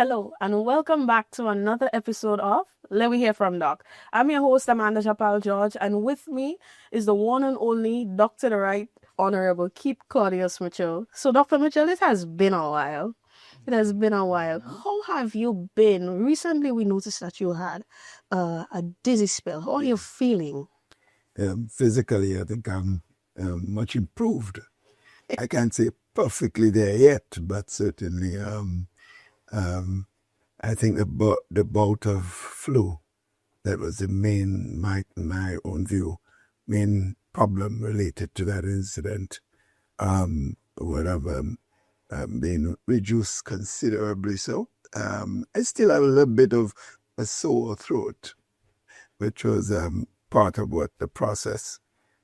Hello, and welcome back to another episode of Lewwe here from Doc. I'm your host, Amanda Japal George, and with me is the one and only Dr. the Right Honorable Keith Claudius Mitchell. So, Dr. Mitchell, it has been a while. It has been a while. How have you been? Recently, we noticed that you had a dizzy spell. How are you feeling? Physically, I think I'm much improved. I can't say perfectly there yet, but certainly I think the bout of flu, that was the main, my own view, main problem related to that incident would have been reduced considerably so. I still have a little bit of a sore throat, which was part of what the process.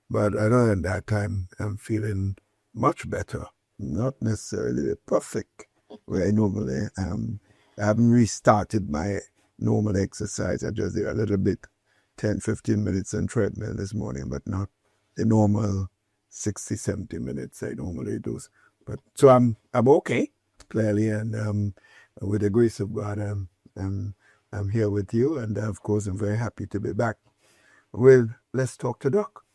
But other than that, I'm feeling much better. Not necessarily perfect where I normally am. I haven't restarted my normal exercise. I just did a little bit, 10, 15 minutes on treadmill this morning, but not the normal 60, 70 minutes I normally do. But so I'm okay, clearly, and with the grace of God, I'm here with you, and of course, I'm very happy to be back. Well, let's talk to Doc.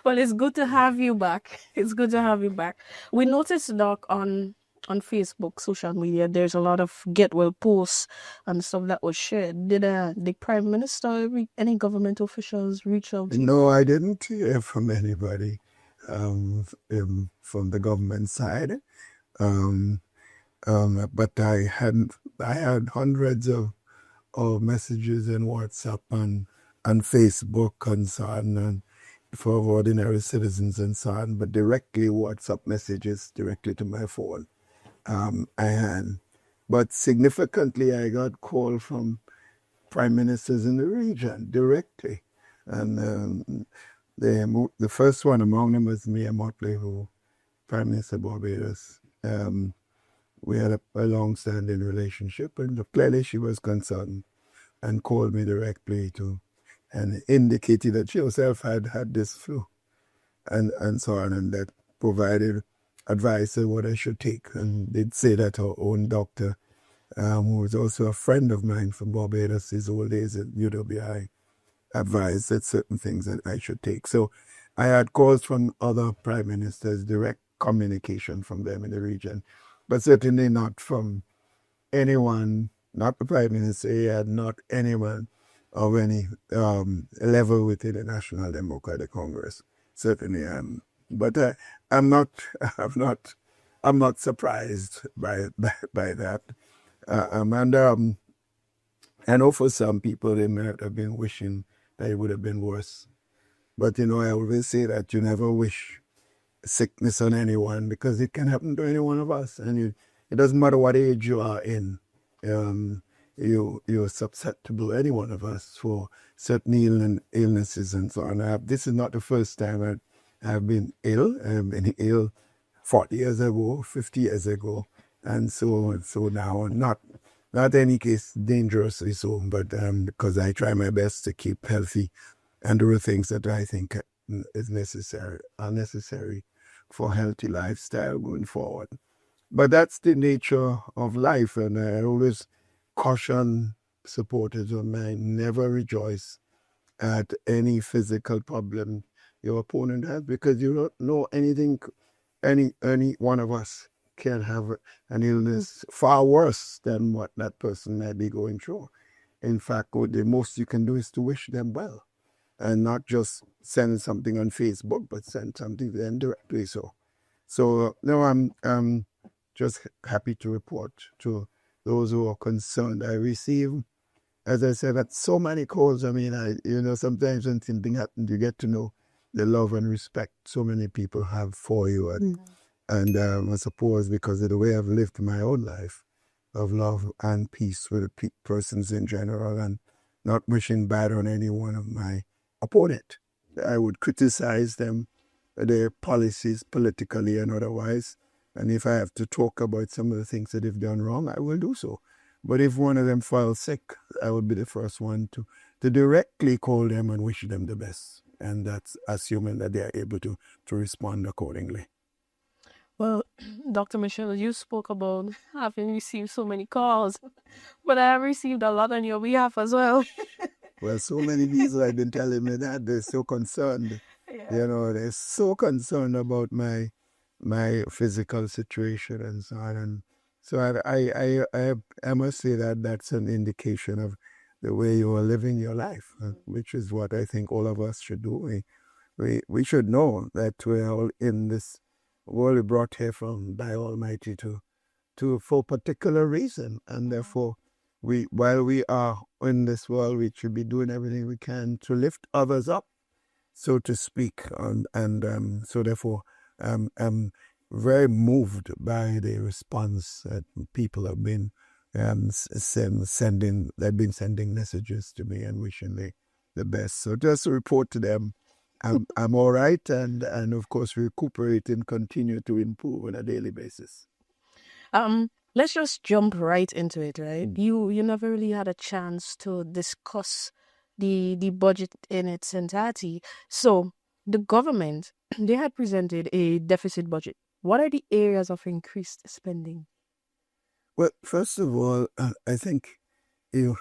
Well, it's good to have you back. It's good to have you back. We noticed, Doc, on Facebook, social media, there's a lot of get well posts and stuff that was shared. Did the Prime Minister, any government officials reach out to you? No, I didn't hear from anybody from the government side. But I had hundreds of messages in WhatsApp and Facebook and so on, and for ordinary citizens and so on, but directly WhatsApp messages directly to my phone. I had, but significantly, I got call from prime ministers in the region directly, and the first one among them was Mia Motley, who Prime Minister Barbados. We had a long-standing relationship, and clearly she was concerned and called me directly and indicated that she herself had this flu and so on, and that provided advice on what I should take, and did say that her own doctor, who was also a friend of mine from Barbados, his old days at UWI, advised that certain things that I should take. So I had calls from other prime ministers, direct communication from them in the region, but certainly not from anyone, not the prime minister, not anyone of any level within the National Democratic Congress. Certainly, but I'm not, I'm not surprised by that. I know for some people they might have been wishing that it would have been worse. But I always say that you never wish sickness on anyone, because it can happen to any one of us, and it doesn't matter what age you are in. You're susceptible, any one of us, for certain illnesses and so on. This is not the first time I've been ill. I've been ill 40 years ago, 50 years ago, and so now, not any case dangerously so, but because I try my best to keep healthy and do the things that I think are necessary for healthy lifestyle going forward. But that's the nature of life, and I always caution supporters of mine, never rejoice at any physical problem your opponent has, because you don't know anything. Any one of us can have an illness far worse than what that person might be going through. In fact, what the most you can do is to wish them well, and not just send something on Facebook, but send something to them directly. So no, I'm just happy to report to those who are concerned. I receive, as I said, that so many calls. I mean, sometimes when something happens, you get to know the love and respect so many people have for you, and I suppose because of the way I've lived my own life of love and peace with the persons in general, and not wishing bad on any one of my opponent. I would criticize them, their policies politically and otherwise, and if I have to talk about some of the things that they've done wrong, I will do so. But if one of them falls sick, I will be the first one to directly call them and wish them the best. And that's assuming that they are able to respond accordingly. Well, Dr. Michelle, you spoke about having received so many calls, but I have received a lot on your behalf as well. Well, so many people have been telling me that they're so concerned. Yeah. You know, they're so concerned about my physical situation and so on. And so I must say that that's an indication of the way you are living your life, which is what I think all of us should do. We should know that we are all in this world brought here from by Almighty to for a particular reason, and therefore while we are in this world, we should be doing everything we can to lift others up, so to speak. And so therefore, I'm very moved by the response that people have been sending. They've been sending messages to me and wishing me the best. So just to report to them, I'm all right, and of course recuperate and continue to improve on a daily basis. Let's just jump right into it, right? You never really had a chance to discuss the budget in its entirety. So the government they had presented a deficit budget. What are the areas of increased spending? Well, first of all, I think you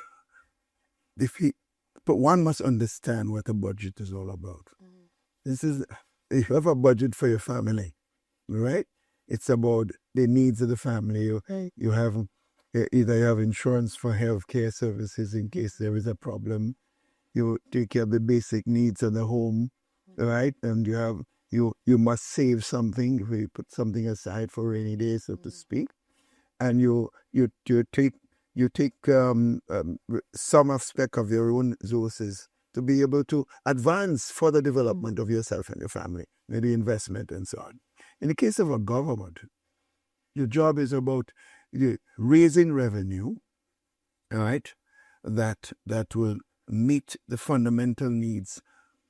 if he, but one must understand what a budget is all about. This is if you have a budget for your family, right? It's about the needs of the family. You have either you have insurance for health care services in case there is a problem. You take care of the basic needs of the home, right? And you must save something. You put something aside for rainy days, so to speak, and you take some aspect of your own resources to be able to advance for the development of yourself and your family, maybe investment and so on. In the case of a government, your job is about raising revenue, all right, that will meet the fundamental needs,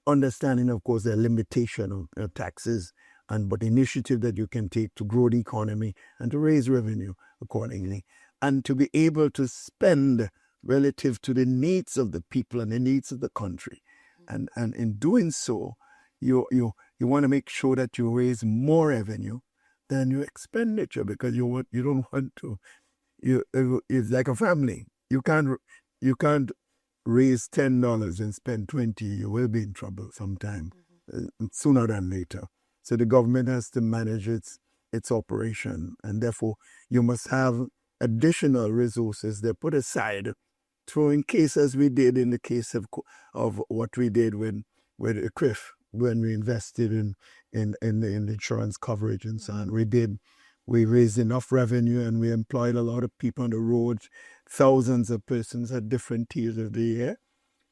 understanding, of course, the limitation of taxes, but initiative that you can take to grow the economy and to raise revenue accordingly, and to be able to spend relative to the needs of the people and the needs of the country. And in doing so, you want to make sure that you raise more revenue than your expenditure, because you don't want to. It's like a family. You can't raise $10 and spend 20. You will be in trouble sometime, sooner than later. So the government has to manage its operation, and therefore you must have additional resources they put aside, to in case, as we did in the case of what we did with CRIF, when we invested in the insurance coverage and so on. We raised enough revenue and we employed a lot of people on the road, thousands of persons at different tiers of the year.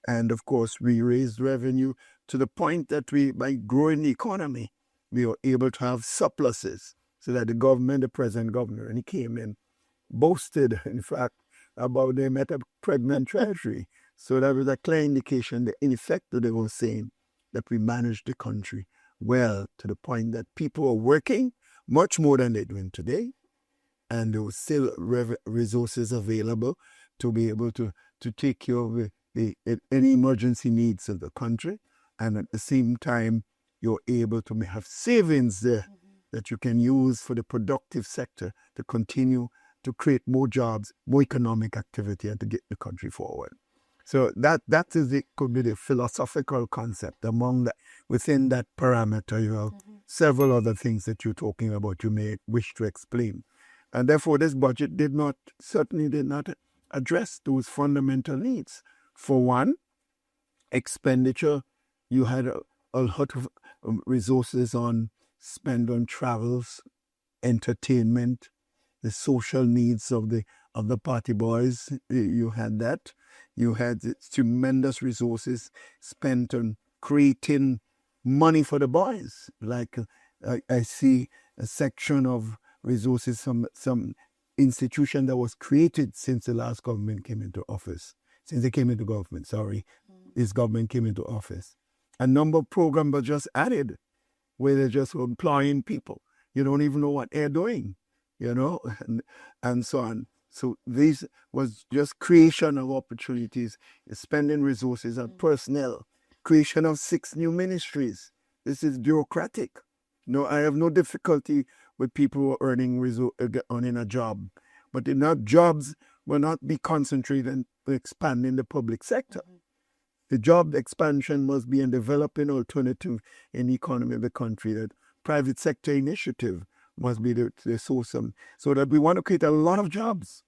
And of course, we raised revenue to the point that by growing the economy, we were able to have surpluses, so that the present governor, and he came in, boasted, in fact, about they met a pregnant treasury. So that was a clear indication that, in effect, that they were saying that we managed the country well, to the point that people were working much more than they're doing today, and there was still resources available to be able to take care of any emergency needs of the country, and at the same time, you're able to have savings there that you can use for the productive sector to continue to create more jobs, more economic activity, and to get the country forward. So could be the philosophical concept. Within that parameter, you have several other things that you're talking about, you may wish to explain. And therefore, this budget certainly did not address those fundamental needs. For one, expenditure, you had a lot of resources spent on travels, entertainment, the social needs of the party boys. You had that. You had tremendous resources spent on creating money for the boys. Like I see a section of resources from some institution that was created since the last government came into office. Since they came into government, this government came into office. A number of programs were just added where they're just employing people. You don't even know what they're doing, and so on. So this was just creation of opportunities, spending resources on personnel, creation of 6 new ministries. This is bureaucratic. No, I have no difficulty with people who are earning a job. But enough jobs will not be concentrated in expanding the public sector. The job expansion must be a developing alternative in the economy of the country. That private sector initiative must be the source of, so that we want to create a lot of jobs,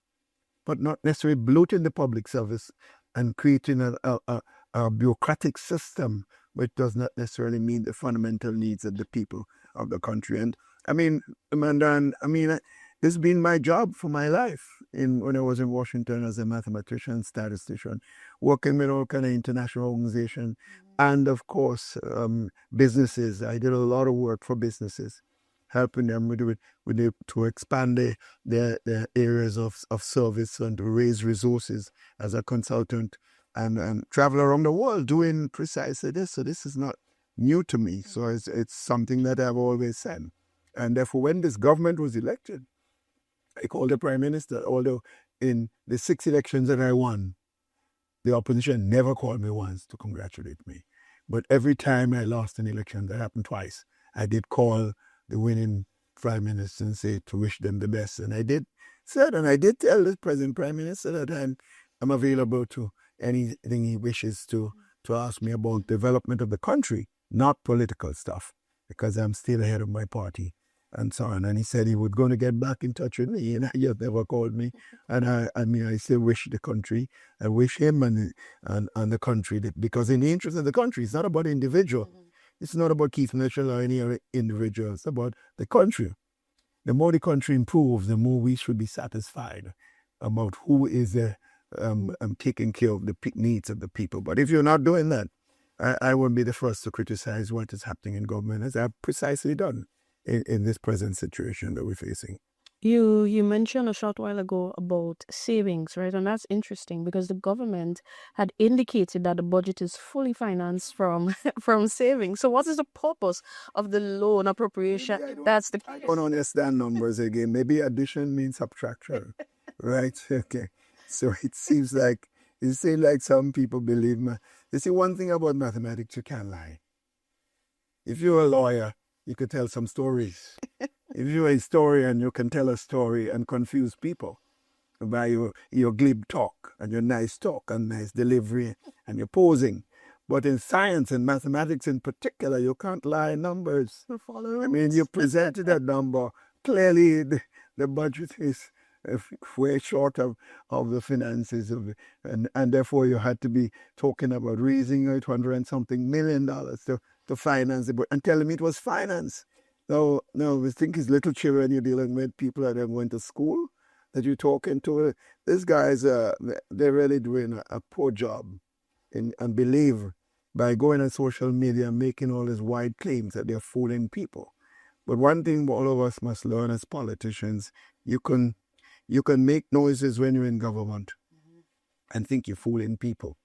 but not necessarily bloating the public service and creating a bureaucratic system which does not necessarily meet the fundamental needs of the people of the country. And I mean, Amanda, this has been my job for my life when I was in Washington as a mathematician, statistician, working with all kind of international organizations, and of course, businesses. I did a lot of work for businesses, helping them to expand their areas of service and to raise resources as a consultant and travel around the world doing precisely this. So this is not new to me. So it's something that I've always said. And therefore, when this government was elected, I called the Prime Minister, although in the 6 elections that I won, the opposition never called me once to congratulate me. But every time I lost an election, that happened twice, I did call the winning Prime Minister and say to wish them the best. And I did tell the present Prime Minister that I'm available to anything he wishes to ask me about development of the country, not political stuff, because I'm still ahead of my party and so on. And he said he was going to get back in touch with me, and he never called me. And I still wish the country, I wish him and the country, because in the interest of the country, it's not about the individual. It's not about Keith Mitchell or any other individual. It's about the country. The more the country improves, the more we should be satisfied about who is taking care of the needs of the people. But if you're not doing that, I won't be the first to criticize what is happening in government, as I've precisely done in this present situation that we're facing. You mentioned a short while ago about savings, right? And that's interesting because the government had indicated that the budget is fully financed from savings. So what is the purpose of the loan appropriation? That's the I don't understand numbers again. Maybe addition means subtraction, right? Okay. So it seems like some people believe. You see, one thing about mathematics, you can't lie. If you're a lawyer, you could tell some stories. If you're a historian, you can tell a story and confuse people by your glib talk and your nice talk and nice delivery and your posing. But in science and mathematics in particular, you can't lie in numbers. I mean, you presented a number. Clearly, the budget is way short of the finances and therefore you had to be talking about raising $800 and something million to finance it, and telling me it was finance. No, we think it's little children you're dealing with, people that are going to school that you're talking to. These guys, they're really doing a poor job and believe by going on social media and making all these wide claims that they're fooling people. But one thing all of us must learn as politicians, you can make noises when you're in government and think you're fooling people.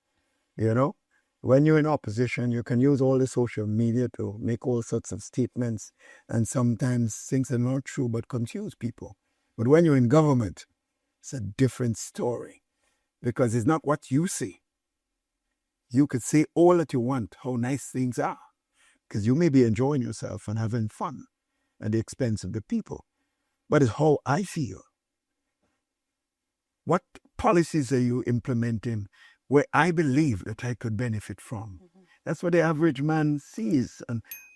You know? When you're in opposition, you can use all the social media to make all sorts of statements, and sometimes things are not true but confuse people. But when you're in government, it's a different story, because it's not what you see. You could say all that you want, how nice things are, because you may be enjoying yourself and having fun at the expense of the people. But it's how I feel. What policies are you implementing where I believe that I could benefit from? That's what the average man sees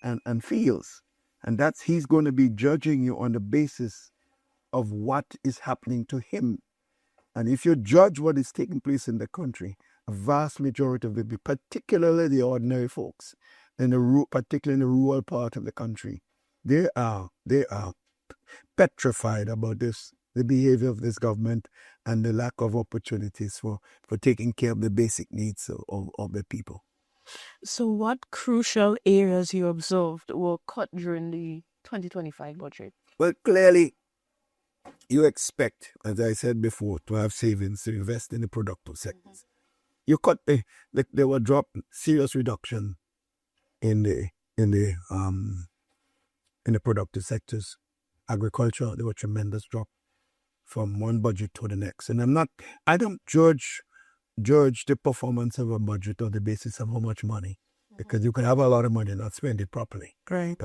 and feels. And he's going to be judging you on the basis of what is happening to him. And if you judge what is taking place in the country, a vast majority of it, particularly the ordinary folks, particularly in the rural part of the country, they are petrified about the behavior of this government and the lack of opportunities for taking care of the basic needs of the people. So what crucial areas you observed were cut during the 2025 budget? Well, clearly, you expect, as I said before, to have savings to invest in the productive sectors. You cut there were serious reduction in the productive sectors. Agriculture, there were tremendous drop from one budget to the next. And I don't judge the performance of a budget on the basis of how much money, because you can have a lot of money and not spend it properly. Right.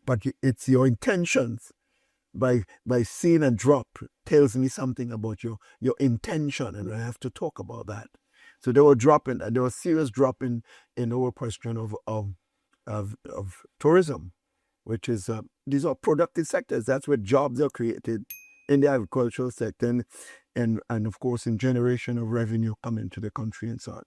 But it's your intentions by seeing a drop tells me something about your intention, and I have to talk about that. So there was serious drop in our question of tourism, which is these are productive sectors. That's where jobs are created in the agricultural sector, and of course in generation of revenue coming to the country and so on.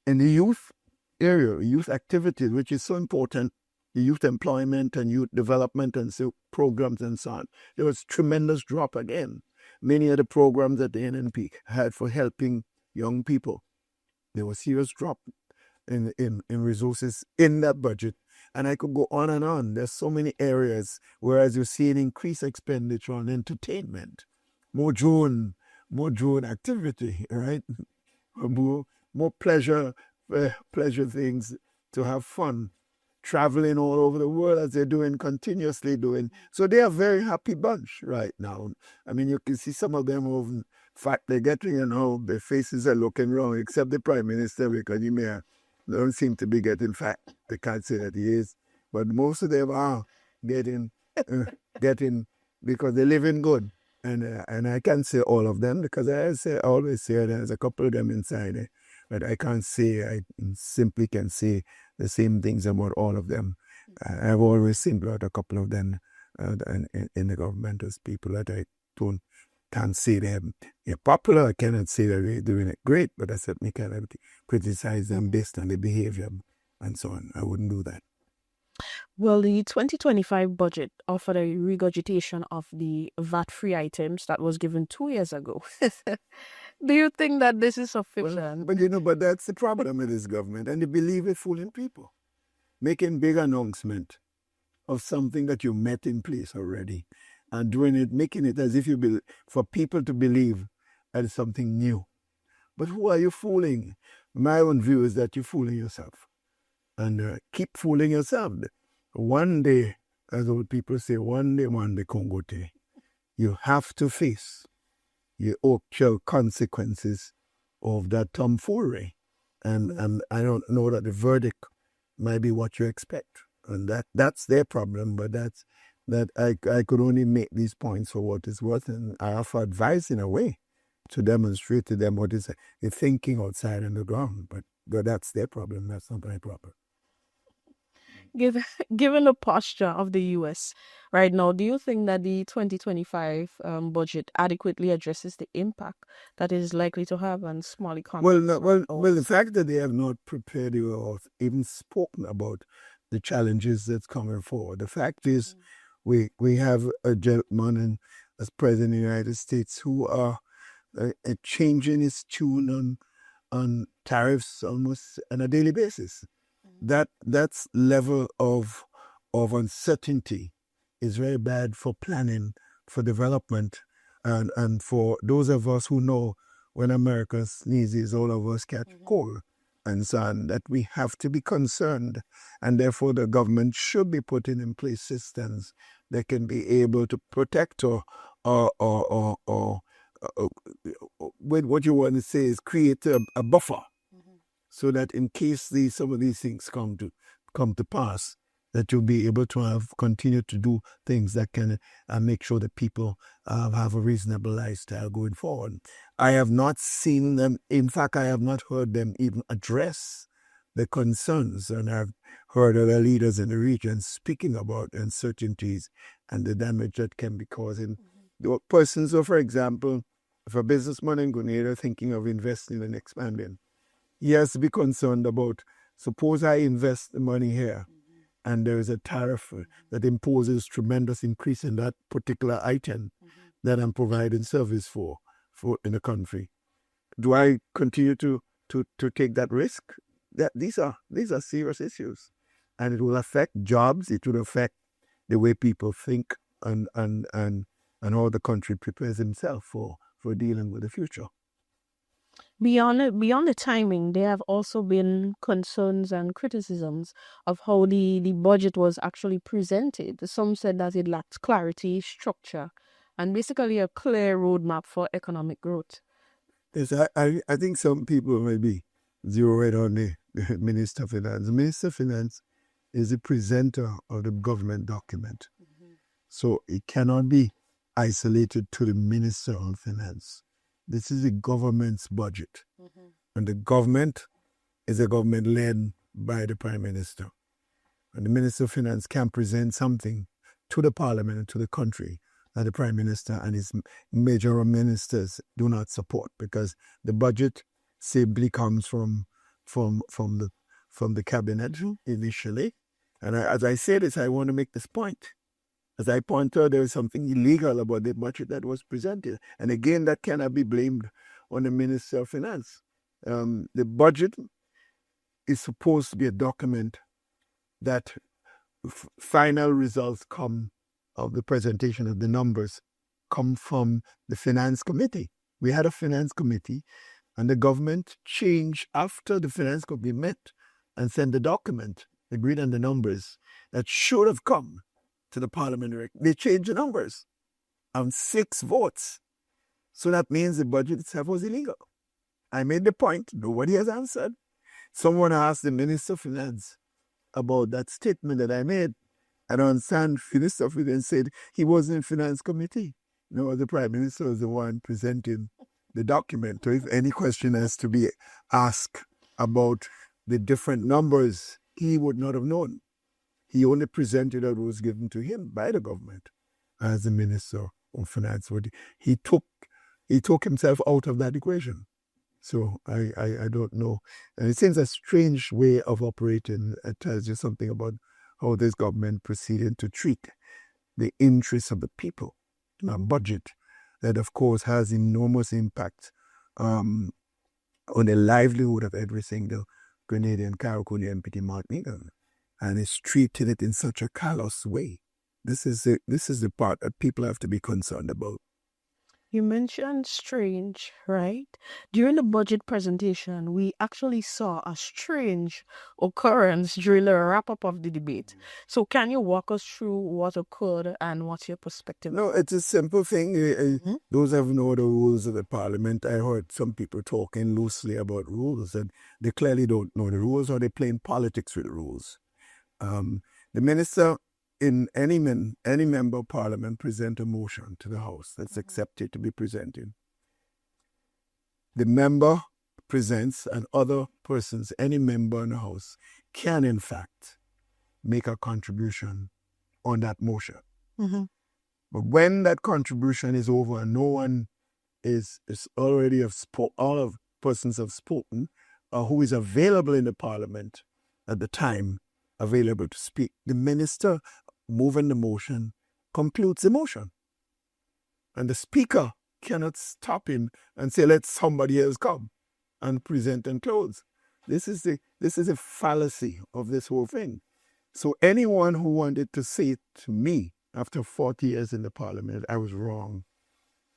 In the youth area, youth activities, which is so important, the youth employment and youth development and so programs and so on, there was tremendous drop again. Many of the programs that the NNP had for helping young people, there was serious drop in resources in that budget. And I could go on and on. There's so many areas, whereas you're seeing increased expenditure on entertainment, more drone activity, right? More pleasure things to have fun, traveling all over the world as they're continuously doing. So they're a very happy bunch right now. I mean, you can see some of them in fact, they're getting, their faces are looking wrong, except the Prime Minister, because he don't seem to be getting fat. They can't say that he is. But most of them are getting, because they're living good. And I can't say all of them, because I always say there's a couple of them inside there. But I can't say, I simply can say the same things about all of them. I've always singled out a couple of them in the government as people that I can't say they're popular. I cannot say that they're doing it great, but I certainly cannot criticize them based on their behavior and so on. I wouldn't do that. Well, the 2025 budget offered a regurgitation of the VAT-free items that was given 2 years ago. Do you think that this is sufficient? But that's the problem with this government, and they believe it fooling people, making big announcement of something that you met in place already, and making it as if for people to believe that it's something new. But who are you fooling? My own view is that you're fooling yourself, and keep fooling yourself. One day, as old people say, one day Congo Day, you have to face your actual consequences of that tomfoolery. And I don't know that the verdict might be what you expect. And that's their problem, but I could only make these points for what it's worth, and I offer advice in a way to demonstrate to them what is the thinking outside on the ground. But that's their problem, that's not my problem. Given the posture of the U.S. right now, do you think that the 2025 budget adequately addresses the impact that it is likely to have on small economies? Well, the fact that they have not prepared or even spoken about the challenges that's coming forward. The fact is, we have a gentleman as President of the United States who are changing his tune on tariffs almost on a daily basis. That's level of uncertainty is very bad for planning, for development, and for those of us who know when America sneezes, all of us catch cold and so on, that we have to be concerned, and therefore the government should be putting in place systems that can be able to protect or what you want to say is create a buffer. So that in case some of these things come to pass, that you'll be able to continue to do things that can make sure that people have a reasonable lifestyle going forward. I have not seen them. In fact, I have not heard them even address the concerns, and I've heard other leaders in the region speaking about uncertainties and the damage that can be causing persons. So, for example, if a businessman in Grenada thinking of investing and expanding, he has to be concerned about, suppose I invest the money here and there is a tariff that imposes tremendous increase in that particular item that I'm providing service for in the country. Do I continue to take that risk? These are serious issues, and it will affect jobs. It will affect the way people think and how the country prepares itself for dealing with the future. Beyond the timing, there have also been concerns and criticisms of how the budget was actually presented. Some said that it lacked clarity, structure, and basically a clear roadmap for economic growth. Yes, I think some people may be zeroed on the Minister of Finance. The Minister of Finance is the presenter of the government document. So it cannot be isolated to the Minister of Finance. This is the government's budget. And the government is a government led by the Prime Minister. And the Minister of Finance can present something to the Parliament and to the country that the Prime Minister and his major ministers do not support, because the budget simply comes from the cabinet initially. And as I say this, I want to make this point. As I point out, there is something illegal about the budget that was presented. And again, that cannot be blamed on the Minister of Finance. The budget is supposed to be a document that final results come of the presentation of the numbers come from the Finance Committee. We had a Finance Committee, and the government changed after the Finance Committee met and sent the document, agreed on the numbers that should have come to the Parliament. They changed the numbers on 6 votes. So that means the budget itself was illegal. I made the point. Nobody has answered. Someone asked the Minister of Finance about that statement that I made. I don't understand. Minister of Finance said he wasn't in Finance Committee. No, the Prime Minister was the one presenting the document. So if any question has to be asked about the different numbers, he would not have known. He only presented what was given to him by the government as the Minister of Finance. He took himself out of that equation. So I don't know. And it seems a strange way of operating. It tells you something about how this government proceeded to treat the interests of the people. A budget that, of course, has enormous impact on the livelihood of every single Grenadian, Cariconian, Petit Martinican, and it's treated it in such a callous way. This is the part that people have to be concerned about. You mentioned strange, right? During the budget presentation, we actually saw a strange occurrence during the wrap up of the debate. So, can you walk us through what occurred and what's your perspective? No, it's a simple thing. Those who know the rules of the Parliament, I heard some people talking loosely about rules, and they clearly don't know the rules, or they're playing politics with the rules. The minister in any member of Parliament present a motion to the House that's accepted to be presented. The member presents, and other persons, any member in the House, can in fact make a contribution on that motion. But when that contribution is over and no one is already all of persons have spoken, or who is available in the Parliament at the time available to speak, the minister moving the motion concludes the motion. And the speaker cannot stop him and say, let somebody else come and present and close. This is a fallacy of this whole thing. So anyone who wanted to say to me after 40 years in the Parliament, I was wrong.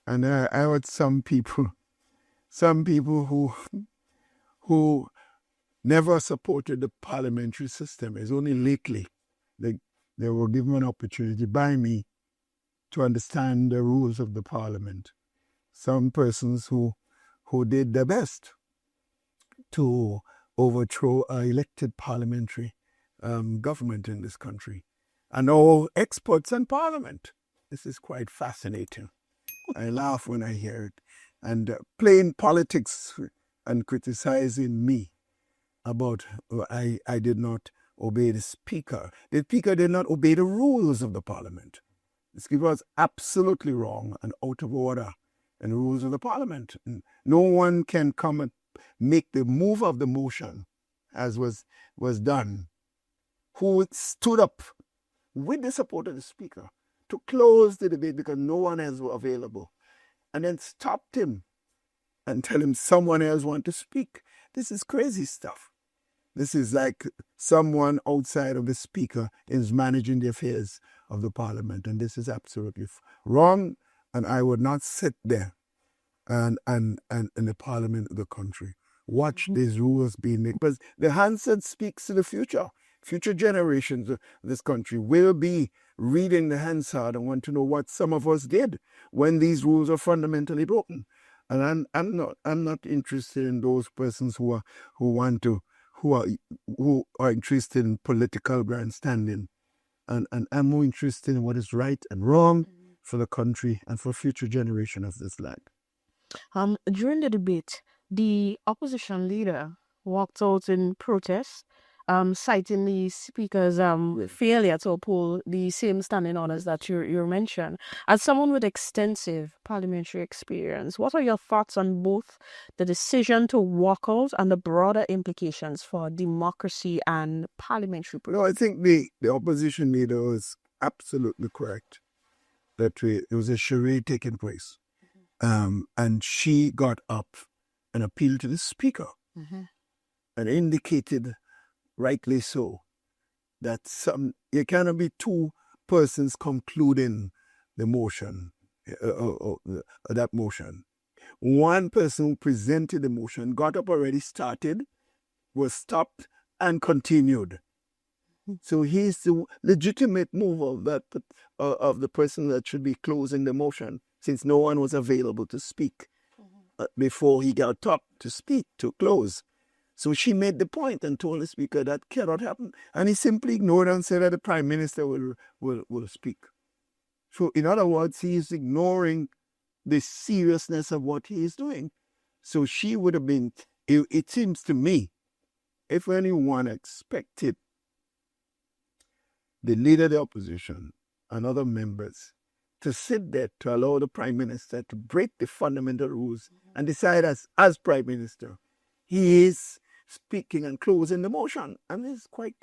And I heard some people who never supported the parliamentary system. It's only lately they were given an opportunity by me to understand the rules of the Parliament. Some persons who did their best to overthrow an elected parliamentary government in this country, and all experts in Parliament. This is quite fascinating. I laugh when I hear it. And playing politics and criticizing me about I did not obey the Speaker. The Speaker did not obey the rules of the Parliament. The Speaker was absolutely wrong and out of order in the rules of the Parliament. No one can come and make the move of the motion as was done, who stood up with the support of the Speaker to close the debate because no one else was available, and then stopped him and tell him someone else want to speak. This is crazy stuff. This is like someone outside of the Speaker is managing the affairs of the Parliament, and this is absolutely wrong. And I would not sit there and in the Parliament of the country watch these rules being made, because the Hansard speaks to the future. Future generations of this country will be reading the Hansard and want to know what some of us did when these rules are fundamentally broken. And I'm not interested in those persons who are interested in political grandstanding and I'm more interested in what is right and wrong for the country and for future generation of this land. During the debate, the opposition leader walked out in protest, citing the speaker's failure to uphold the same standing orders that you mentioned. As someone with extensive parliamentary experience, what are your thoughts on both the decision to walk out and the broader implications for democracy and parliamentary No, I think the opposition leader was absolutely correct that there was a charade taking place. And she got up and appealed to the speaker and indicated, rightly so, that there cannot be two persons concluding the motion, that motion. One person who presented the motion got up already, started, was stopped, and continued. So he's the legitimate mover of the person that should be closing the motion, since no one was available to speak before he got up to speak, to close. So she made the point and told the speaker that cannot happen. And he simply ignored and said that the prime minister will speak. So in other words, he is ignoring the seriousness of what he is doing. So she would have been, it seems to me, if anyone expected the leader of the opposition and other members to sit there to allow the prime minister to break the fundamental rules and decide as prime minister, he is speaking and closing the motion. And it's quite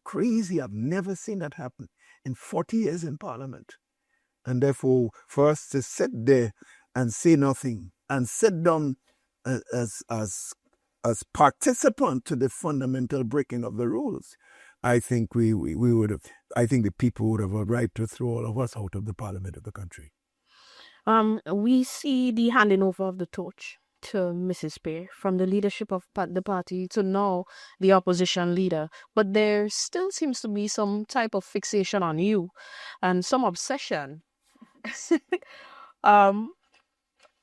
crazy. I've never seen that happen in 40 years in Parliament. And therefore, for us to sit there and say nothing and sit down as participant to the fundamental breaking of the rules, I think we would have. I think the people would have a right to throw all of us out of the Parliament of the country. We see the handing over of the torch to Mrs. Pear from the leadership of the party to now the opposition leader, but there still seems to be some type of fixation on you and some obsession.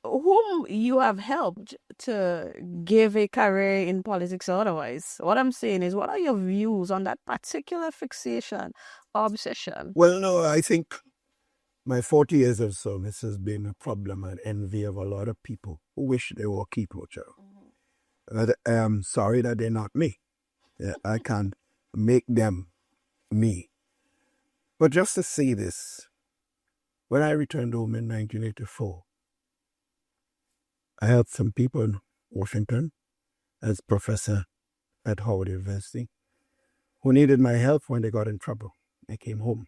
Whom you have helped to give a career in politics or otherwise. What I'm saying is, what are your views on that particular fixation or obsession? Well, no, I think my 40 years of service has been a problem and envy of a lot of people who wish they were Keith Rothschild. I'm sorry that they're not me. I can't make them me. But just to say this, when I returned home in 1984, I helped some people in Washington as professor at Howard University who needed my help when they got in trouble. I came home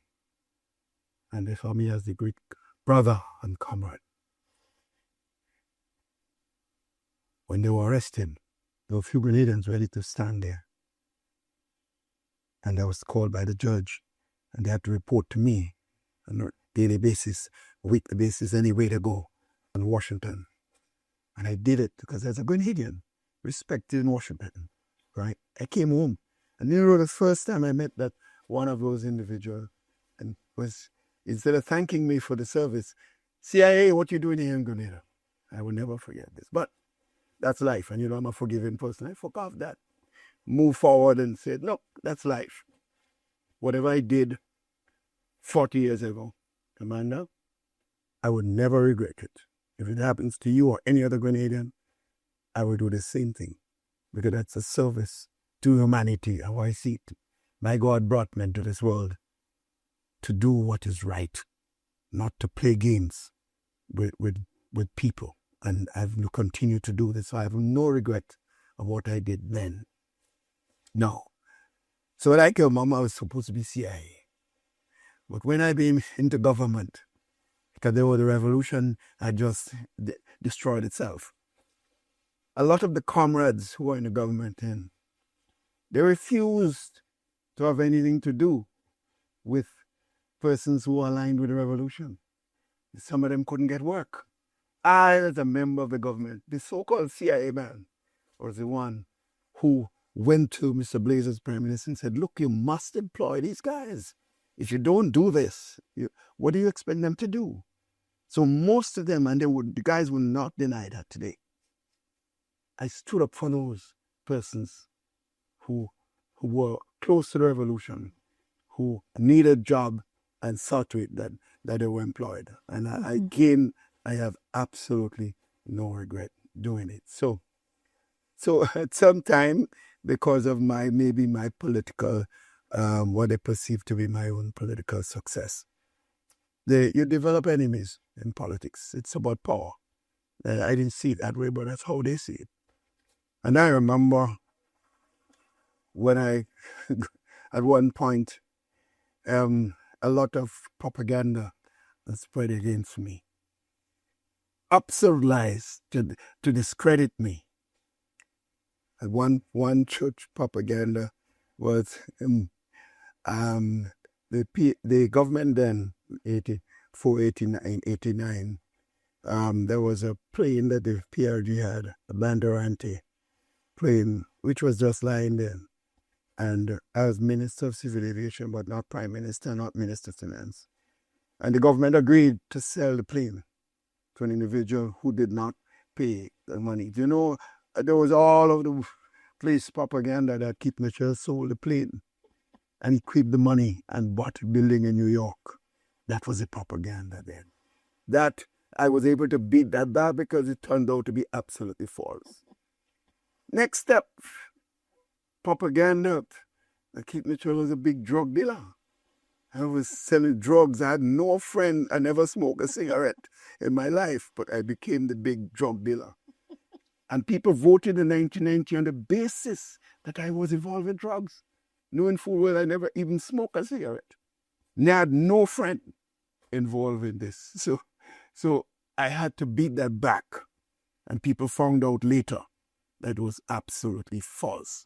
and they saw me as the great brother and comrade. When they were arrested, there were a few Grenadians ready to stand there. And I was called by the judge and they had to report to me on a daily basis, weekly basis, any way to go in Washington. And I did it because as a Grenadian, respected in Washington, right? I came home. And the first time I met that one of those individuals and was, instead of thanking me for the service, CIA, what you doing here in Grenada? I will never forget this. But that's life. And I'm a forgiving person. I forgot that. Moved forward and said, look, that's life. Whatever I did 40 years ago, Commander, I would never regret it. If it happens to you or any other Grenadian, I would do the same thing. Because that's a service to humanity, how I see it. My God brought men to this world to do what is right, not to play games with people. And I've continued to do this. So I have no regret of what I did then. No. So when I came home, I was supposed to be CIA. But when I came into government, because there was the revolution had just destroyed itself. A lot of the comrades who were in the government then, they refused to have anything to do with persons who were aligned with the revolution. Some of them couldn't get work. I, as a member of the government, the so-called CIA man, was the one who went to Mr. Blazer's prime minister and said, look, you must employ these guys. If you don't do this, what do you expect them to do? So most of them, and the guys will not deny that today. I stood up for those persons who were close to the revolution, who need a job and saw to it that they were employed. And again, I have absolutely no regret doing it. So at some time, because of maybe my political, what I perceive to be my own political success, you develop enemies in politics. It's about power. I didn't see it that way, but that's how they see it. And I remember when I, at one point, a lot of propaganda was spread against me. Absurd lies to discredit me. And one church propaganda was the government then, 84, 89, 89, there was a plane that the PRG had, a Banderante plane, which was just lying there. And I was Minister of Civil Aviation, but not Prime Minister, not Minister of Finance. And the government agreed to sell the plane to an individual who did not pay the money. You know, there was all of the place propaganda that Keith Mitchell sold the plane and he kept the money and bought a building in New York. That was the propaganda then. That I was able to beat that back because it turned out to be absolutely false. Next step, propaganda. Keith Mitchell was a big drug dealer. I was selling drugs. I had no friend. I never smoked a cigarette in my life, but I became the big drug dealer. And people voted in 1990 on the basis that I was involved in drugs, knowing full well I never even smoked a cigarette. And I had no friend involved in this. So I had to beat that back. And people found out later that it was absolutely false.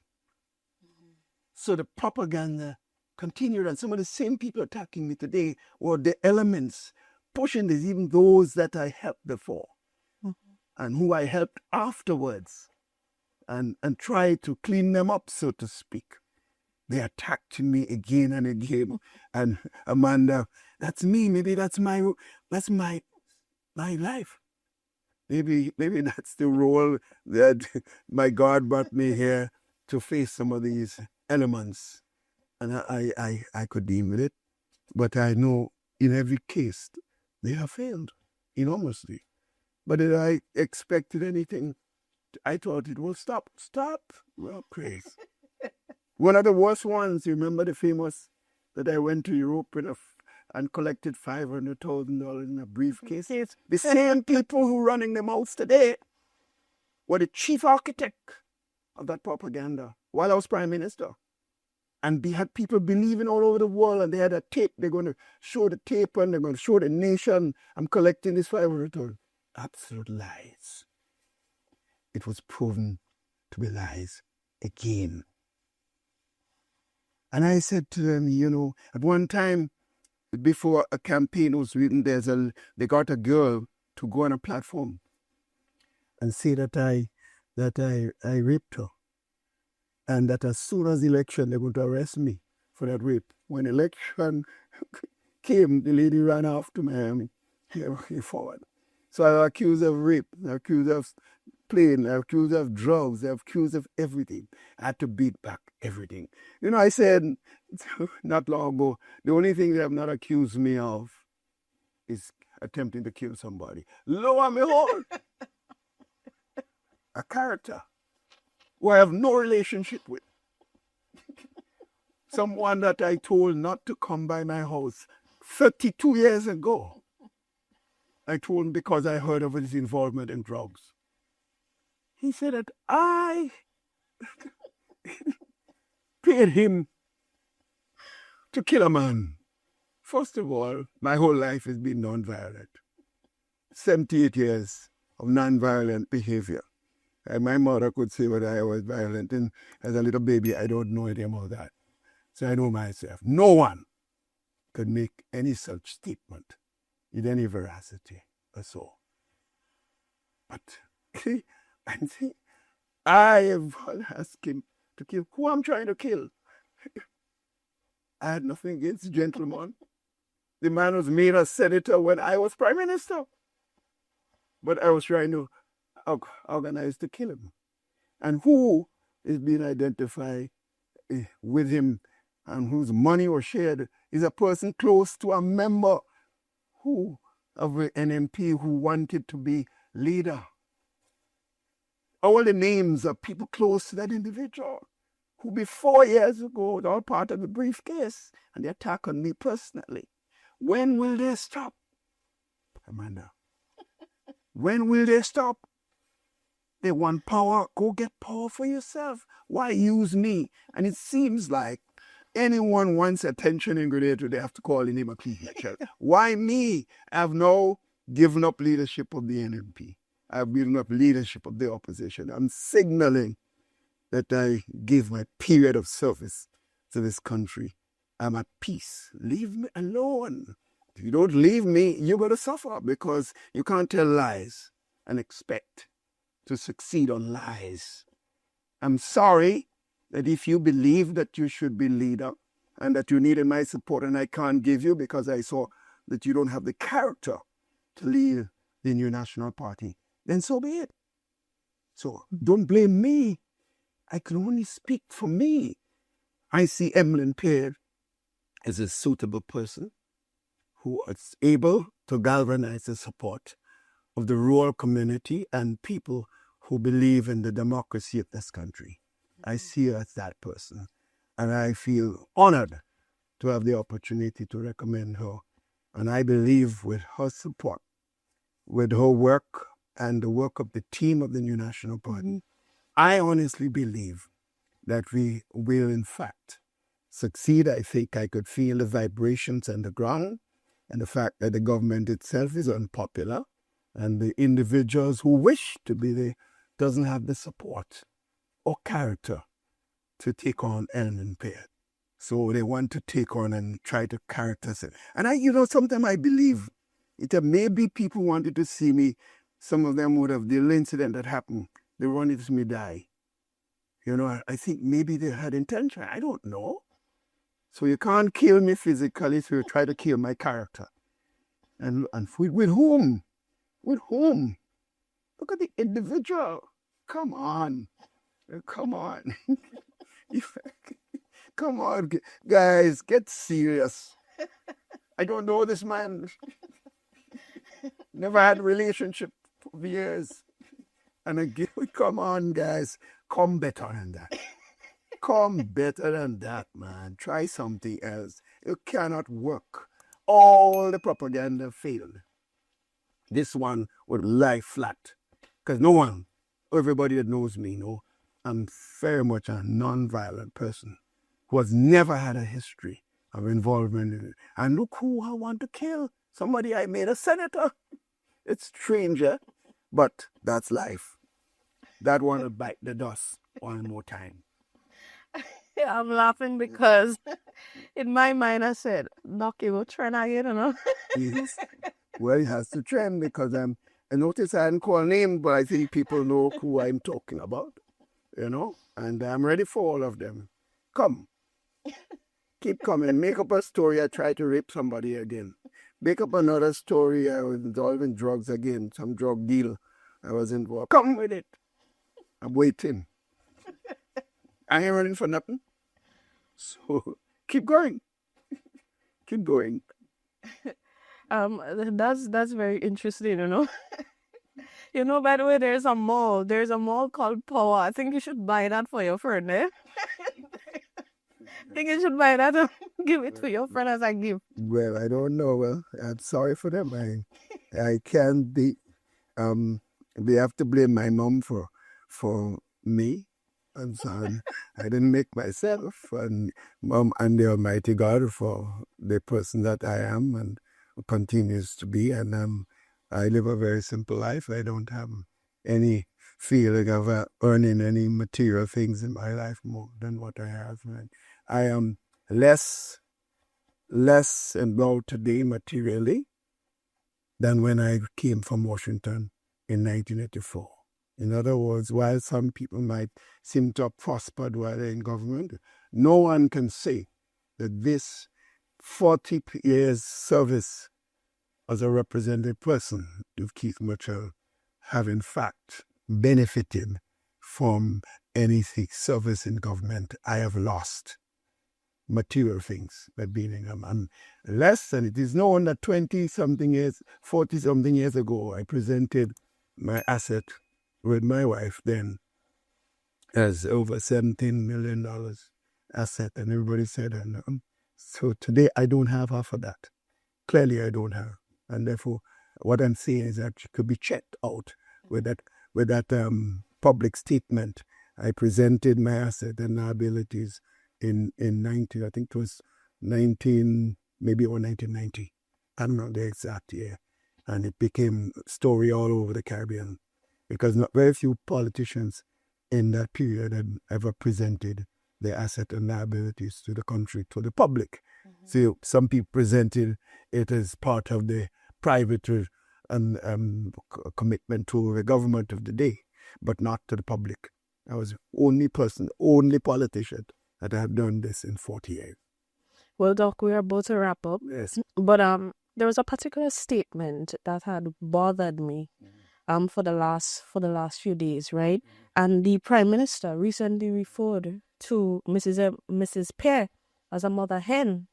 So the propaganda continued, and some of the same people attacking me today were the elements pushing this, even those that I helped before and who I helped afterwards and tried to clean them up, so to speak. They attacked me again and again. And Amanda, that's me. Maybe that's my life. Maybe that's the role that my God brought me here to face some of these elements. And I could deal with it. But I know in every case, they have failed enormously. But did I expected anything? I thought it will stop. Stop? Well, praise. One of the worst ones, you remember the famous that I went to Europe and collected $500,000 in a briefcase? The same people who are running them out today were the chief architect of that propaganda while I was Prime Minister. And they had people believing all over the world, and they had a tape. They're going to show the tape, and they're going to show the nation, I'm collecting this $500,000. Absolute lies. It was proven to be lies again. And I said to them, you know, at one time, before a campaign was written, they got a girl to go on a platform and say that I raped her. And that as soon as the election, they're going to arrest me for that rape. When election came, the lady ran off to Miami. Forward. So I was accused of rape, I was accused of plane, I was accused of drugs, I was accused of everything. I had to beat back everything. You know, I said not long ago, the only thing they have not accused me of is attempting to kill somebody. Lo and behold, a character who I have no relationship with. Someone that I told not to come by my house 32 years ago. I told him because I heard of his involvement in drugs. He said that I paid him to kill a man. First of all, my whole life has been non-violent. 78 years of non-violent behavior. And my mother could say that I was violent. And as a little baby, I don't know anything about that. So I know myself. No one could make any such statement with any veracity or so. But I have asked him to kill who I'm trying to kill. I had nothing against the gentleman. The man was made a senator when I was Prime Minister. But I was trying to organize to kill him. And who is being identified with him and whose money was shared is a person close to a member of the NMP who wanted to be leader. All the names of people close to that individual who before years ago was all part of the briefcase, and the attack on me personally. When will they stop, Amanda? When will they stop? They want power. Go get power for yourself. Why use me? And it seems like anyone wants attention in Grenada, they have to call in him a clean lecture. Why me? I've now given up leadership of the NMP. I've given up leadership of the opposition. I'm signaling that I give my period of service to this country. I'm at peace. Leave me alone. If you don't leave me, you're going to suffer, because you can't tell lies and expect to succeed on lies. I'm sorry that if you believe that you should be leader and that you needed my support and I can't give you because I saw that you don't have the character to lead the New National Party, then so be it. So don't blame me. I can only speak for me. I see Emlyn Peard as a suitable person who is able to galvanize the support of the rural community and people who believe in the democracy of this country. I see her as that person, and I feel honored to have the opportunity to recommend her. And I believe with her support, with her work and the work of the team of the New National Party, I honestly believe that we will in fact succeed. I think I could feel the vibrations on the ground, and the fact that the government itself is unpopular, and the individuals who wish to be there doesn't have the support or character to take on Emlyn Peard. So they want to take on and try to characterize it. And sometimes I believe it maybe people wanted to see me. Some of them would have, the incident that happened, they wanted to see me die. I think maybe they had intention. I don't know. So you can't kill me physically, so you try to kill my character. And with whom? With whom? Look at the individual. Come on. Come on. Come on, guys, get serious. I don't know this man. Never had a relationship for years. And again, come on, guys. Come better than that. Come better than that, man. Try something else. It cannot work. All the propaganda failed. This one would lie flat. Because everybody that knows me, I'm very much a non-violent person who has never had a history of involvement in it. And look who I want to kill. Somebody I made a senator. It's strange, but that's life. That one will bite the dust one more time. Yeah, I'm laughing because in my mind I said, Doc, you will trend again, Yes. Well, it has to trend because I notice I didn't call names, but I think people know who I'm talking about, and I'm ready for all of them. Come. Keep coming. Make up a story I tried to rape somebody again. Make up another story I was involved in drugs again, some drug deal I was involved. Come with it. I'm waiting. I ain't running for nothing. So keep going. Keep going. That's very interesting, By the way, there's a mall. There's a mall called Power. I think you should buy that for your friend, I think you should buy that and give it to your friend as a gift. Well, I don't know. Well, I'm sorry for them. I can't be. They have to blame my mom for me. And so I didn't make myself. And Mom and the Almighty God for the person that I am and continues to be. And I live a very simple life. I don't have any feeling of earning any material things in my life more than what I have. And I am less involved today materially than when I came from Washington in 1984. In other words, while some people might seem to have prospered while they're in government, no one can say that this 40 years service as a representative person of Keith Mitchell have in fact benefited from anything service in government. I have lost material things that being in them. And less, and it is known that 20-something years, 40-something years ago, I presented my asset with my wife then as over $17 million asset, and everybody said, so today I don't have half of that. Clearly I don't have. And therefore, what I'm saying is that it could be checked out with that public statement. I presented my asset and liabilities in 19, I think it was 19, maybe or 1990. I don't know the exact year. And it became a story all over the Caribbean because not very few politicians in that period had ever presented their asset and liabilities to the country, to the public. So some people presented it as part of the private commitment to the government of the day, but not to the public. I was the only person, only politician that had done this in 40 years. Well, Doc, we are about to wrap up. Yes. But there was a particular statement that had bothered me for the last few days, right? And the Prime Minister recently referred to Mrs. Pear as a mother hen,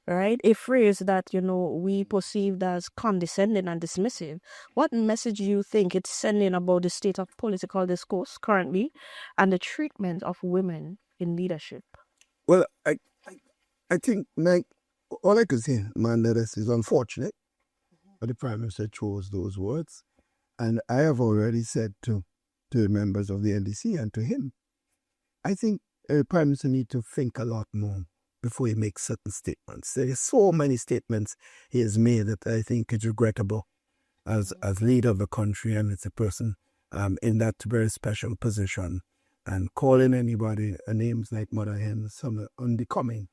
right? A phrase that, we perceived as condescending and dismissive. What message do you think it's sending about the state of political discourse currently and the treatment of women in leadership? Well, I think, like, all I could say, man, that this is unfortunate, but the Prime Minister chose those words. And I have already said to the members of the NDC and to him, I think the Prime Minister needs to think a lot more before he makes certain statements. There are so many statements he has made that I think is regrettable as leader of the country, and it's a person in that very special position. And calling anybody names like Mother Hen, some unbecoming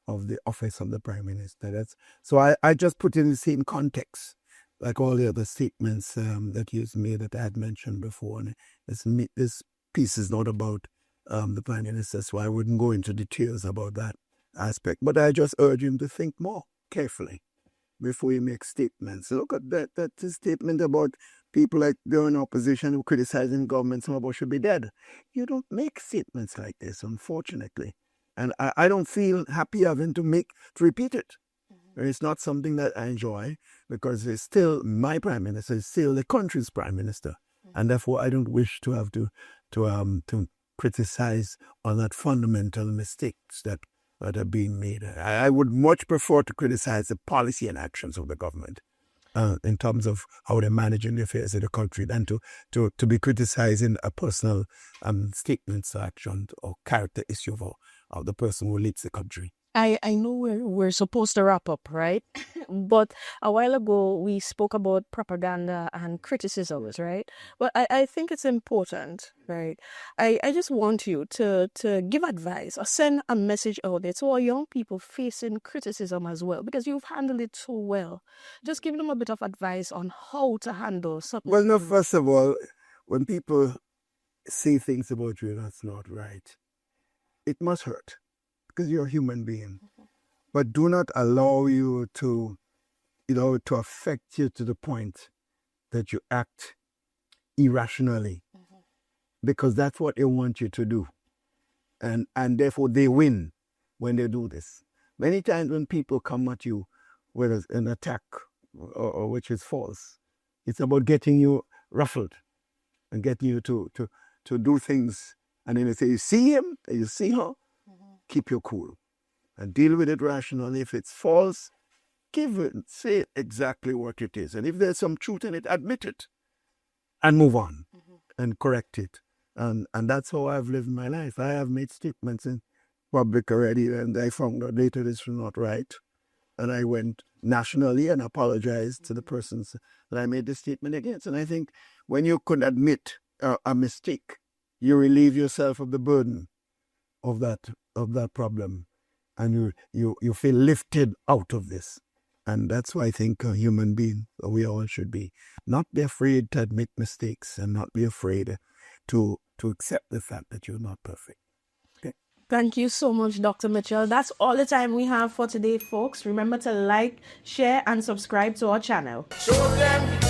of the office of the Prime Minister. So I just put in the same context, like all the other statements that he's made that I had mentioned before. And this piece is not about the Prime Minister, so I wouldn't go into details about that aspect. But I just urge him to think more carefully before he makes statements. Look at that statement about people like they're in opposition who criticizing government, some of us should be dead. You don't make statements like this, unfortunately. And I don't feel happy having to repeat it. It's not something that I enjoy because it's still my Prime Minister, it's still the country's Prime Minister. And therefore I don't wish to have to criticize on that fundamental mistakes that are being made. I would much prefer to criticize the policy and actions of the government in terms of how they're managing the affairs of the country than to be criticizing a personal statements, action, or character issue of the person who leads the country. I know we're supposed to wrap up, right? But a while ago, we spoke about propaganda and criticisms, right? But I think it's important, right? I just want you to give advice or send a message out there to our young people facing criticism as well, because you've handled it so well. Just give them a bit of advice on how to handle something. Well, no, first of all, when people say things about you that's not right, it must hurt because you're a human being. But do not allow you to affect you to the point that you act irrationally, because that's what they want you to do. And therefore they win when they do this. Many times when people come at you with an attack or which is false, it's about getting you ruffled and getting you to do things. And then they say, you see him, you see her, keep your cool and deal with it rationally. If it's false, say exactly what it is. And if there's some truth in it, admit it and move on and correct it. And that's how I've lived my life. I have made statements in public already, and I found out later this was not right. And I went nationally and apologized to the persons that I made the statement against. And I think when you could admit a mistake, you relieve yourself of the burden of that problem, and you feel lifted out of this. And that's why I think a human being, we all should be, not be afraid to admit mistakes and not be afraid to accept the fact that you're not perfect. Okay. Thank you so much, Dr. Mitchell. That's all the time we have for today, folks. Remember to like, share, and subscribe to our channel. Show them